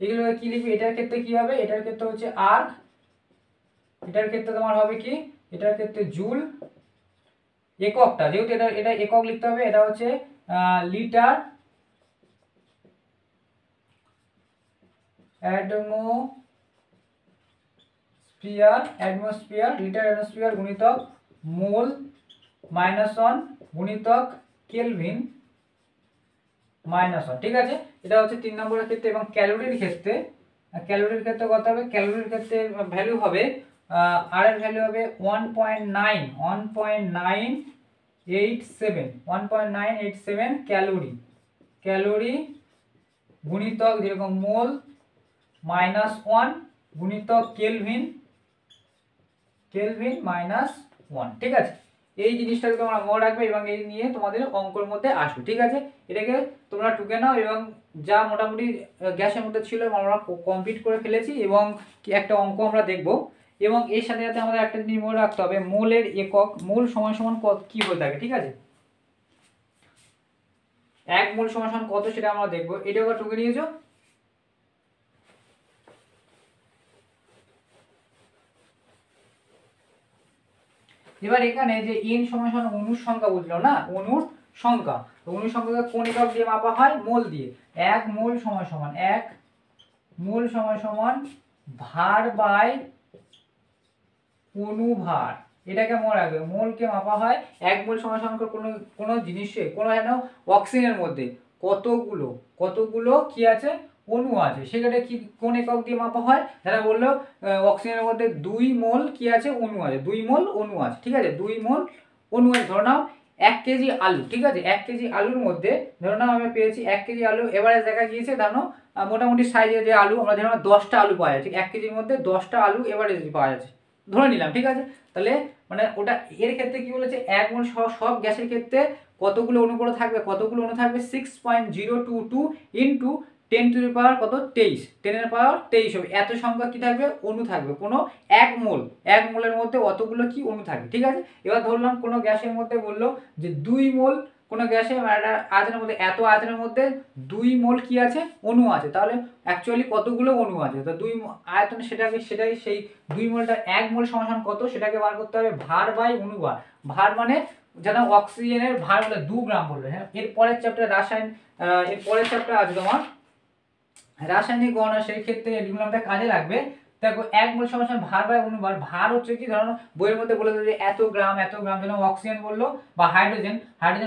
এগুলো কি লিখবে, এটার ক্ষেত্রে কি হবে, এটার ক্ষেত্রে হচ্ছে আর্ক, এটার ক্ষেত্রে তোমার হবে কি, এটার ক্ষেত্রে জুল, এককটা যেহেতু এটা একক লিখতে হবে, এটা হচ্ছে লিটার অ্যাটমসফিয়ার লিটার অ্যাটমসফিয়ার গুণিতক মোল -1 গুণিতক কেলভিন -1, ঠিক আছে। এটা হচ্ছে 3 নম্বরের ক্ষেত্রে। এবং ক্যালোরির ক্ষেত্রে কত হবে, ক্যালোরির ক্ষেত্রে ভ্যালু হবে, আর এর ভ্যালু হবে 1.987 ক্যালোরি গুণিতক যেরকম মোল -1 গুণিতক কেলভিন -1, ঠিক আছে। এই জিনিসটাকে তোমরা মনে রাখবে এবং এই নিয়ে তোমাদের অঙ্কের মধ্যে আসবে, ঠিক আছে। এটাকে তোমরা টুকে নাও, এবং যা মোটামুটি গ্যাসের মধ্যে ছিল আমরা কমপ্লিট করে ফেলেছি, এবং একটা অঙ্ক আমরা দেখব। এবং এর সাথে সাথে আমাদের একটা জিনিস মনে রাখতে হবে, মোলের একক, মোল সমান কি হয়ে থাকে, ঠিক আছে, 1 মোল সমান কত সেটা আমরা দেখব। এটাও টুকে নিয়েছো। এবার এখানে যে n সমান অণুর সংখ্যা বুঝলো না, অণুর সংখ্যাকে কোন একক দিয়ে মাপা হয়, মোল দিয়ে। 1 মোল সমান ভার বাই অনুভার, এটাকে মনে রাখবে, মোলকে মাপা হয় 1 মোল সমান কোনো জিনিসে, কোনো যেন অক্সিজেনের মধ্যে কতগুলো কি আছে, অণু আছে, সেখানে কি কোন একক দিয়ে মাপা হয়, যারা বললো অক্সিজেনের মধ্যে 2 মোল কি আছে, অণু আছে, 2 মোল অণু আছে, ঠিক আছে, 2 মোল অণু আছে। ধরে নাও 1 কেজি আলু, ঠিক আছে, 1 কেজি আলুর মধ্যে ধরে নাও আমি পেয়েছি 1 কেজি আলু, এভারেজ দেখা গিয়েছে, ধরো মোটামুটি সাইজের যে আলু, আমরা ধরো 10টা আলু পাওয়া যাচ্ছে, 1 কেজির মধ্যে 10টা আলু এভারেজ পাওয়া যাচ্ছে, ধরে নিলাম, ঠিক আছে। তাহলে মানে ওটা এর ক্ষেত্রে কি বলেছে, 1 মোল সব গ্যাসের ক্ষেত্রে কতগুলো অণু থাকবে, 6.022 ইন্টু 10 টু দি পাওয়ার কত, 23, 10 এর পাওয়ার 23 হবে, এত সংখ্যা কি থাকবে, অণু থাকবে, কোনো 1 মোলের মধ্যে অতগুলো কি অণু থাকবে, ঠিক আছে। এবার ধরলাম কোনো গ্যাসের মধ্যে বললো যে 2 মোল কোনো গ্যাসে আয়তনের মধ্যে এত আয়তনের মধ্যে 2 মোল কি আছে অণু আছে, তাহলে অ্যাকচুয়ালি কতগুলো অণু আছে, তো 2 আয়তন সেটাই সেই 2 মোলটা 1 মোল সমান কত সেটাকে বার করতে হবে ভার বাই অনুবার। ভার মানে যেন অক্সিজেনের ভার বলে 2 গ্রাম বলবে। হ্যাঁ, এর পরের চ্যাপ্টার এর পরের চ্যাপ্টার আছে তোমার রাসায়নিক গণনা, সেই ক্ষেত্রে এগুলো আমাদের কাজে লাগবে। দেখো 1 মোল সমান ভার বাই অনুবার। ভার হচ্ছে কি, ধরো বইয়ের মধ্যে বলে দেবে যে এত গ্রাম যেন অক্সিজেন বললো বা হাইড্রোজেন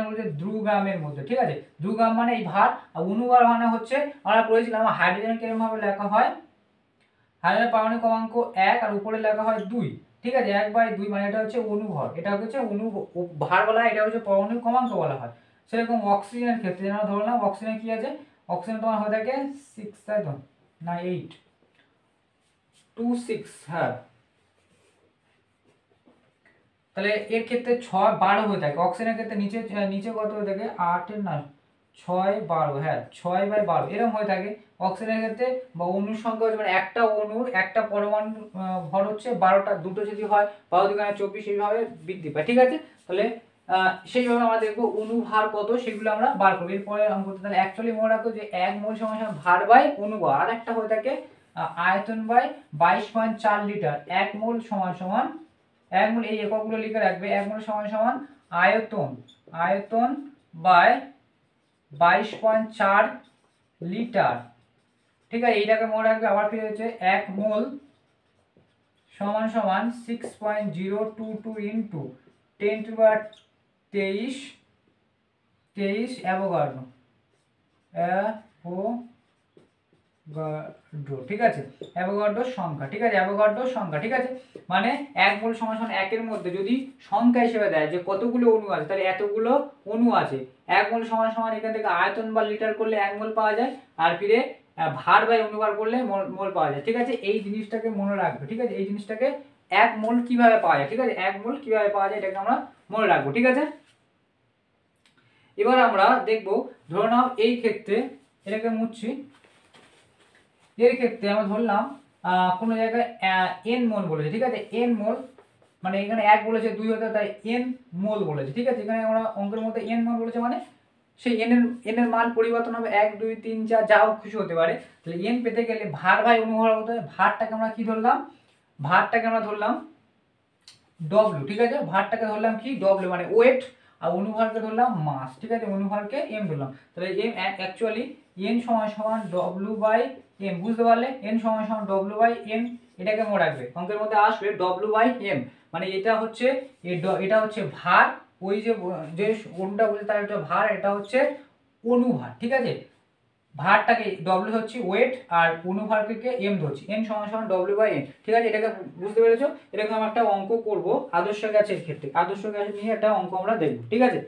বলছে 2 গ্রামের মধ্যে, ঠিক আছে। 2 গ্রাম মানে এই ভার, আর অনুবার মানে হচ্ছে আমরা পড়েছিলাম হাইড্রোজেন কিরকম ভাবে লেখা হয়, হাইড্রোজেন পারমাণবিক ক্রমাঙ্ক 1 আর উপরে লেখা হয় 2, ঠিক আছে। 1/2 মানে এটা হচ্ছে অনুভর, এটা হচ্ছে ভার বলা হয়, এটা হচ্ছে পারমাণবিক ক্রমাঙ্ক বলা হয়। সেরকম অক্সিজেনের ক্ষেত্রে যেন ধরলাম অক্সিজেন কি আছে, অক্সিজেন তোমার হয়ে থাকে 6 তাই তো না 8 26, হ্যাঁ তাহলে এর ক্ষেত্রে 6-12 হয়ে থাকে। অক্সিজেনের ক্ষেত্রে নিচে কত হয়ে থাকে 8 এর না 6-12, হ্যাঁ 6/12 এরকম হয়ে থাকে অক্সিজেনের ক্ষেত্রে। বা অণুর সংখ্যা হচ্ছে মানে একটা অণুর একটা পরমাণু ভর হচ্ছে 12টা, দুটো যদি হয় 12 × 24 এইভাবে বৃদ্ধি পায়, ঠিক আছে। তাহলে সেইভাবে আমরা দেখবো অনুভার কত সেগুলো আমরা বার করবো এরপরে অঙ্কতে। তাহলে অ্যাকচুয়ালি মনে রাখো যে 1 মোল সমান ভার বাই অনুভার, আর একটা হয়ে থাকে আয়তন বাই 22.4 লিটার। 1 মোল সমান 1 মোল, এই এককগুলো লিখে রাখবে। 1 মোল সমান আয়তন বাই 22.4 লিটার, ঠিক আছে। এইটাকে মনে রাখবে। আবার ফিরে হচ্ছে 1 মোল সমান 6.022 ইন্টু 10⁻23 অ্যাভোগাড্রো, ঠিক আছে। অ্যাভোগাড্রোর সংখ্যা, ঠিক আছে, অ্যাভোগাড্রোর সংখ্যা, ঠিক আছে। মানে 1 মোল সমান 1 এর মধ্যে যদি সংখ্যা হিসেবে দেয় যে কতগুলো অণু আছে, তাহলে এতগুলো অণু আছে। 1 মোল সমান এখান থেকে আয়তন বা লিটার করলে 1 মোল পাওয়া যায়, আর ফিরে ভার বাই অনুবার করলে মোল পাওয়া যায়, ঠিক আছে। এই জিনিসটাকে মনে রাখবে, ঠিক আছে। এই জিনিসটাকে 1 মোল কিভাবে পাওয়া যায়, ঠিক আছে, 1 মোল কিভাবে পাওয়া যায় এটাকে আমরা মনে রাখবো, ঠিক আছে। এবার আমরা দেখব, ধরে নাও এই ক্ষেত্রে এটাকে মুছছি, এর ক্ষেত্রে আমরা ধরলাম কোনো জায়গায় n মোল বলেছে, ঠিক আছে। n মোল মানে এখানে 1 বলেছে 2 হতে, তাই n মোল বলেছে, ঠিক আছে। এখানে আমরা অঙ্কের মধ্যে n মোল বলেছে মানে সেই n এর মান পরিবর্তন হবে 1 2 3 4 যাও খুশি হতে পারে। তাহলে n পেতে গেলে ভার বাই অনুভার হতে হবে। ভারটাকে আমরা কি ধরলাম, ভারটাকে আমরা ধরলাম w, ঠিক আছে। ভারটাকে ধরলাম কি w মানে ওয়েট, আর অনুভারকে ধরলাম মাস, ঠিক আছে। অনুভারকে m ধরলাম। তাহলে m অ্যাকচুয়ালি n সমান w/m, বুঝতে পারলে। n সমান w/m, এটাকে মনে রাখবে। অঙ্কের মধ্যে আসবে w/m মানে এটা হচ্ছে ভার, ওই যে অণুটা বলছে তার একটা ভার, এটা হচ্ছে অনুভার, ঠিক আছে। ভারটাকে w হচ্ছে ওয়েট আর অনুভারকে m ধরছি, n সমান w/m, ঠিক আছে। এটাকে বুঝতে পেরেছো। এরকম আমরা একটা অঙ্ক করব আদর্শ গ্যাসের ক্ষেত্রে। আদর্শ গ্যাস নিয়ে একটা অঙ্ক আমরা দেখব, ঠিক আছে।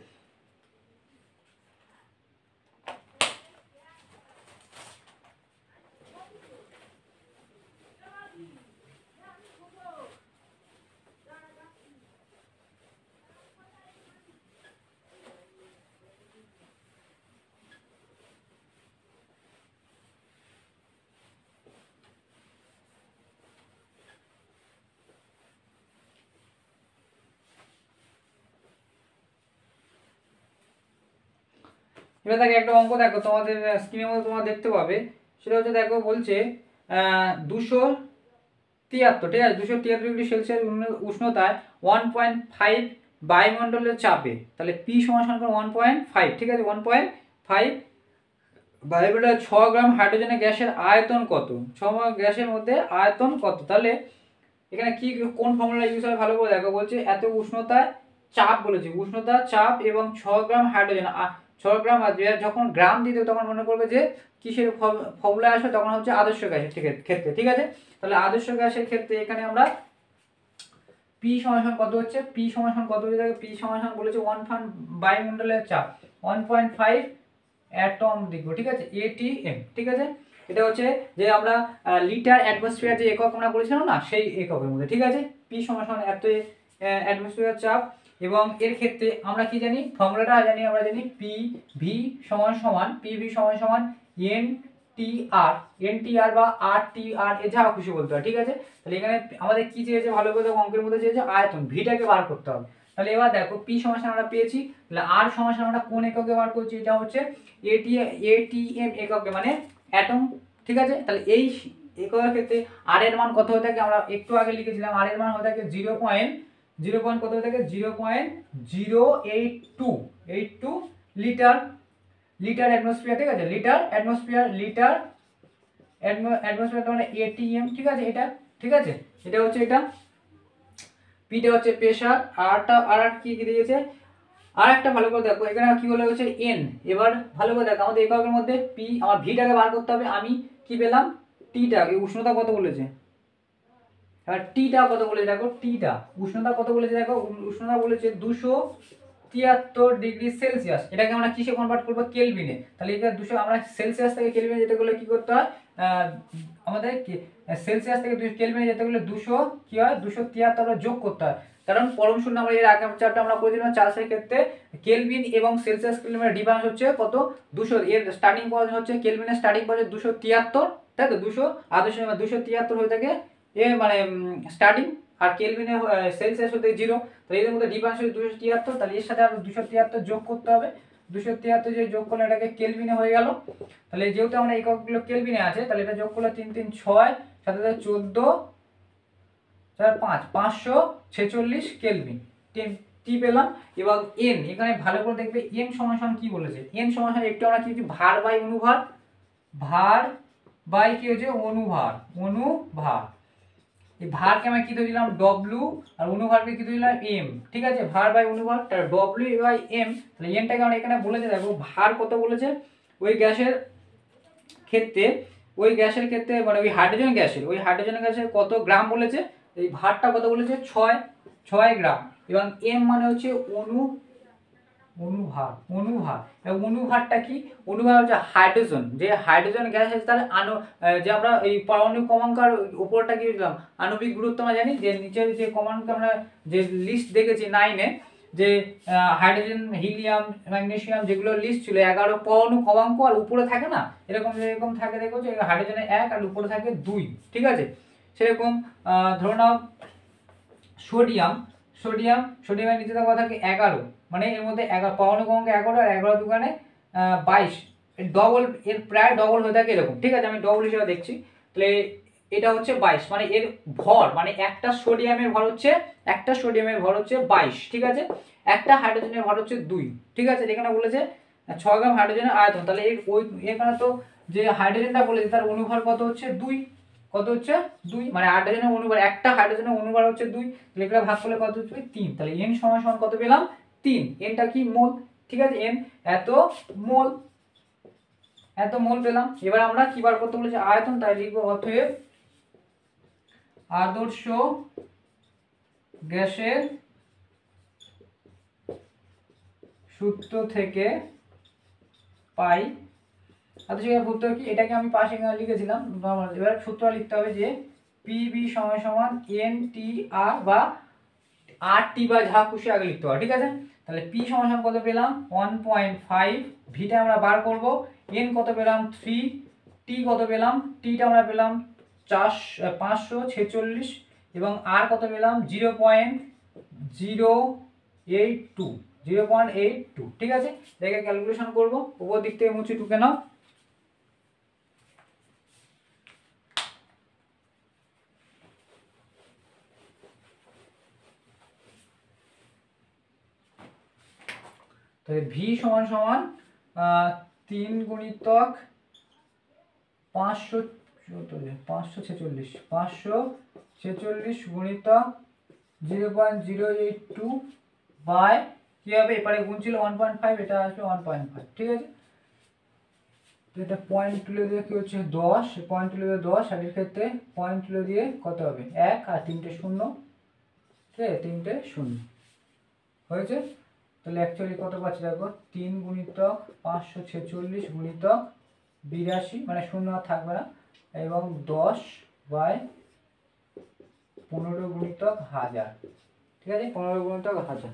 এবার দেখো একটা অঙ্ক, দেখো তোমাদের স্ক্রিনের মধ্যে তোমরা দেখতে পাবে। সেটা হচ্ছে দেখো বলছে 273, ঠিক আছে, 273 ডিগ্রি সেলসিয়াস উষ্ণতায় 1.5 বায়ুমণ্ডলের চাপে, তাহলে পি সমান 1.5, ঠিক আছে। 1.5 বায়ুমণ্ডলে 6 গ্রাম হাইড্রোজেনের গ্যাসের আয়তন কত, 6 গ্যাসের মধ্যে আয়তন কত। তাহলে এখানে কি কোন ফর্মুলা ইউজ হয় ভালো করে দেখো। বলছে এত উষ্ণতায় চাপ বলেছে, উষ্ণতা চাপ এবং 6 গ্রাম হাইড্রোজেন, 6 গ্রাম, আর যখন গ্রাম দিতে তখন মনে করবে যে কিসের ফর্মুলা আসবে, তখন হচ্ছে আদর্শ গ্যাসের ক্ষেত্রে, ঠিক আছে। তাহলে আদর্শ গ্যাসের ক্ষেত্রে এখানে আমরা পি সমান কত হচ্ছে, পি সমান কত হচ্ছে দেখো। পি সমান বলেছে 1 বায়ুমণ্ডলের চাপ 1.5 অ্যাটম দেখবো, ঠিক আছে, ATM, ঠিক আছে। এটা হচ্ছে যে আমরা লিটার অ্যাটমসফিয়ার যে একক আমরা বলেছিলাম না, সেই এককের মধ্যে, ঠিক আছে। পি সমান এত অ্যাটমসফিয়ার চাপ। এবং এর ক্ষেত্রে আমরা কি জানি, ফর্মুলাটা জানি, আমরা জানি PV সমান NTR বা RTR, এ যা খুশি বলতে হয়, ঠিক আছে। তাহলে এখানে আমাদের কি চেয়েছে ভালো করে অঙ্কের মধ্যে চেয়েছে আয়তন, ভিটাকে বার করতে হবে। তাহলে এবার দেখো পি সমান আমরা পেয়েছি, তাহলে আর সমান আমরা কোন এককে বার করছি, এটা হচ্ছে এটিএম এককে মানে অ্যাটম, ঠিক আছে। তাহলে এই এককের ক্ষেত্রে আর এর মান কত হয়ে থাকে, আমরা একটু আগে লিখেছিলাম আর এর মান হয়ে থাকে 0. কত হয়ে থাকে 0.082 লিটার অ্যাটমসফিয়ার, ঠিক আছে। লিটার অ্যাটমসফিয়ার মানে এটিএম, ঠিক আছে এটা, ঠিক আছে। এটা হচ্ছে এটা, পিটা হচ্ছে প্রেসার, আর কি দিয়েছে, আর একটা ভালো করে দেখো এখানে কি বলা হচ্ছে এন। এবার ভালো করে দেখো আমাদের এককের মধ্যে পি, আমার ভিটাকে বার করতে হবে, আমি কি পেলাম টিটা, উষ্ণতা কত বলেছে, এবার টিটা কত বলেছে দেখো, টিটা উষ্ণতা কত বলেছে দেখো, উষ্ণতা বলেছে 273°C। এটাকে আমরা কিসে কনভার্ট করবো, কেলভিনে। তাহলে এটা 200, আমরা সেলসিয়াস থেকে কেলভিনে যেতে গেলে কি করতে হয়, আমাদের সেলসিয়াস থেকে কেলভিনে যেতে গেলে 200 কি হয় 273 যোগ করতে হয়, কারণ পরম শূন্য আমরা এর আগের চ্যাপ্টারে আমরা করেছিলাম চার্লসের ক্ষেত্রে কেলভিন এবং সেলসিয়াস কেলভিনের ডিফারেন্স হচ্ছে কত 200, এর স্টার্টিং পয়েন্ট হচ্ছে কেলভিনের স্টার্টিং পয়েন্ট 273, তাই তো 200 আর 273 হয়ে থাকে এ মানে স্টার্টিং, আর কেলভিনে সেলসিয়াস হতে 0, তো এর মধ্যে ডিফারেন্স হচ্ছে 273, তাহলে এর সাথে আরো 273 যোগ করতে হবে, 273 যে যোগ করলে এটাকে কেলভিনে হয়ে গেল। তাহলে যেহেতু আমরা এককগুলো কেলভিনে আছে, তাহলে এটা যোগ করলে 3 3 6 সাথে 14 4 5 546 কেলভিন টি পেলাম। এবং এন, এখানে ভালো করে দেখবে এন সমান সমান কি বলেছে, এন সমান সমান একটু আমরা কি হচ্ছে ভার বাই অনুভার, ভার বাই কি হচ্ছে অনুভার, এই ভারকে আমরা কি ধরেছিলাম ডব্লিউ, আর অনুভারকে কি ধরেছিলাম এম, ঠিক আছে। ভার বাই অনুভার, তার ডব্লিউ বাই এম, তাহলে এনটাকে আমরা এখানে বলেছে দেখো ভার কত বলেছে ওই গ্যাসের ক্ষেত্রে, মানে ওই হাইড্রোজেন গ্যাসের কত গ্রাম বলেছে, এই ভারটা কত বলেছে 6 গ্রাম, এবং এম মানে হচ্ছে অনুভার, এবং অনুভারটা কি, অনুভার হচ্ছে হাইড্রোজেন, যে হাইড্রোজেন গ্যাস আছে তার যে আমরা এই পারমাণবিক ক্রমাঙ্কের উপরটা কি দিলাম আণবিক গুরুত্ব, আমরা জানি যে নিচের যে ক্রমাঙ্ক আমরা যে লিস্ট দেখেছি 9-এ, যে হাইড্রোজেন, হিলিয়াম, ম্যাগনেসিয়াম যেগুলো লিস্ট ছিল 11 পরমাণু ক্রমাঙ্ক, আর উপরে থাকে না এরকম থাকে, দেখো যে হাইড্রোজেনে 1 আর উপরে থাকে 2, ঠিক আছে। সেরকম ধরে নাও সোডিয়ামের নিচে দেওয়া থাকে 11, মানে এর মধ্যে 11 পরমাণু ক্রমাঙ্ক 11 আর 11 দুগুণে 22, ডবল, এর প্রায় ডবল হয়ে থাকে এরকম, ঠিক আছে। আমি ডবল হিসেবে দেখছি, তাহলে এটা হচ্ছে 22, মানে এর ভর, মানে একটা সোডিয়ামের ভর হচ্ছে 22, ঠিক আছে। একটা হাইড্রোজেনের ভর হচ্ছে 2, ঠিক আছে। এখানে বলেছে 6 গ্রাম হাইড্রোজেনের আয়তন, তাহলে এখানে তো যে হাইড্রোজেনটা বলেছে তার অনুভর কত হচ্ছে 2, মানে হাইড্রোজেনের অনুবার, একটা হাইড্রোজেনের অনুবার হচ্ছে 2, তাহলে এটা ভাগ করলে কত হচ্ছে 3, তাহলে n সমান সমান কত পেলাম 3, nটা কি মোল, ঠিক আছে। n এত মোল পেলাম। এবার আমরা কি বার করতে বলেছি আয়তন, তাই লিখব অতএব আদর্শ গ্যাসের সূত্র থেকে পাই, আদর্শ গ্যাসের সূত্র কি, এটাকে আমি পাশে লিখেছিলাম নরমাল। এবার সূত্র লিখতে হবে যে পিবি সমান সমান এনটিআর বা আরটি বা যা খুশি আগে লিখতে হবে, ঠিক আছে। তাহলে পি সমান সমান কত পেলাম 1.5, ভিটা আমরা বার করব, এন কত পেলাম 3, টি কত পেলাম, টিটা আমরা পেলাম 546, এবং আর কত পেলাম 0.082, ঠিক আছে। এটাকে ক্যালকুলেশন করব, উপর দিক থেকে মুছে টুকে নাও। তাহলে ভি সমান সমান 3 গুণিতক 546 গুণিতক 0.082 বাই কি হবে, এবারে গুণ ছিল 1.5, এটা আসবে 1.5, ঠিক আছে। তো এটা পয়েন্ট তুলে দিয়ে কি হচ্ছে 10, পয়েন্ট তুলে দিয়ে 10, আর এর ক্ষেত্রে পয়েন্ট তুলে দিয়ে কত হবে 1 আর 3টে 0, ঠিক আছে, 3টে 0 হয়েছে। তাহলে অ্যাকচুয়ালি কত পাচ্ছি দেখো 3 গুণিতক 546 গুণিতক 82, মানে 0 আর থাকবে না, এবং 10 বাই 15 গুণিতক 1000, ঠিক আছে। 15 গুণিতক 1000,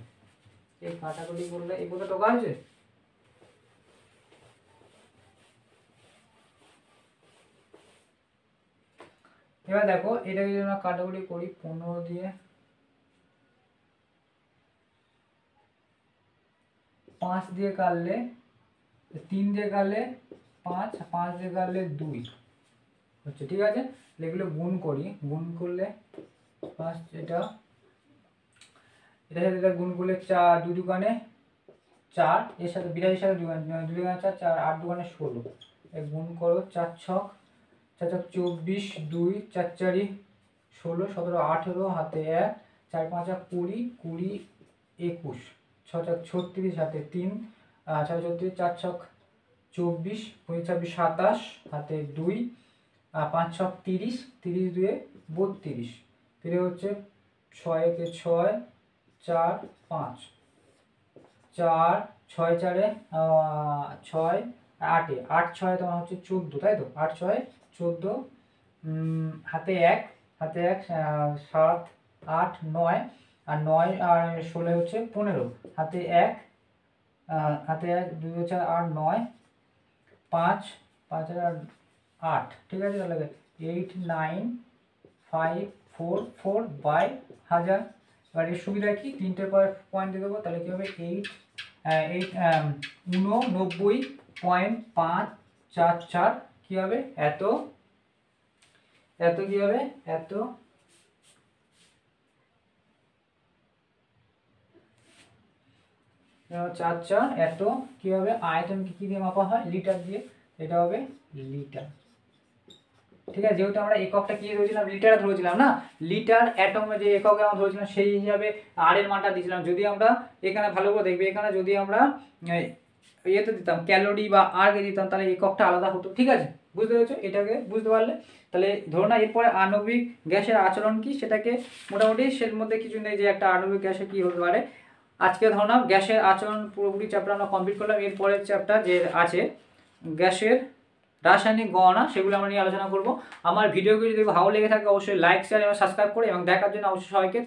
এই কাটাকুটি করলে এই কত টাকা হয়েছে, এবার দেখো এটাকে যদি আমরা কাটাকুটি করি 15 দিয়ে 5 দিয়ে কাটলে 3 দিয়ে কাটলে 5, 5 দিয়ে কাটলে 2 হচ্ছে, ঠিক আছে। এগুলো গুণ করি, গুণ করলে 5 এটার সাথে গুণ করলে 4 2 দুগুণে 4, এর সাথে 82 সাথে 2 দুগুণে 4 4 8 দুগুণে 16, গুণ করো 4 ছক 24 2 4 4 16 17 18 হাতে 1 4 5 20 20 21 6 36 হাতে 3 6 34 4 ছক 24 25 26 27 হাতে 2 5 ছক 30 30 2 32 ফিরে হচ্ছে 6 কে 6 4 5 4 6 4 6 8 8 6 তোমার হচ্ছে 14, তাই তো 8 6 14 হাতে 1 7 8 9 আর 9 আর 16 হচ্ছে 15 হাতে 1 2 4 8 9 5 5 আর 8, ঠিক আছে। তাহলে 8 9 5 4 4 বাই 1000। এবার এর সুবিধা কি, 3টে পয়েন্ট দিয়ে দেবো, তাহলে কি হবে 89.544 কি হবে এত কি হবে এত 4 4 এত কি হবে, আয়তন কি দিয়ে মাপা হয়, লিটার দিয়ে, এটা হবে লিটার, ঠিক আছে। যেহেতু আমরা এককটা কি ধরেছিলাম, লিটারে ধরেছিলাম না, লিটার অ্যাটমে যে এককে আমরা ধরেছিলাম সেই হিসাবে আর এর মানটা দিয়েছিলাম। যদি আমরা এখানে ভালো করে দেখবে, এখানে যদি আমরা ইয়েতে দিতাম ক্যালোরি বা আরকে দিতাম তাহলে এককটা আলাদা হতো, ঠিক আছে। বুঝতে পেরেছো, এটাকে বুঝতে পারলে। তাহলে ধরো না এরপরে আণবিক গ্যাসের আচরণ কি, সেটাকে মোটামুটি সের মধ্যে কিছু নেই যে একটা আণবিক গ্যাসে কি হতে পারে। আজকে ধরো না গ্যাসের আচরণ পুরোপুরি চ্যাপ্টার আমরা কমপ্লিট করলাম। এরপরের চ্যাপ্টার যে আছে গ্যাসের রাসায়নিক গণনা, সেগুলো আমরা নিয়ে আলোচনা করব। আমার ভিডিওগুলি যদি ভালো লেগে থাকে অবশ্যই লাইক শেয়ার এবং সাবস্ক্রাইব করে এবং দেখার জন্য অবশ্যই সবাইকে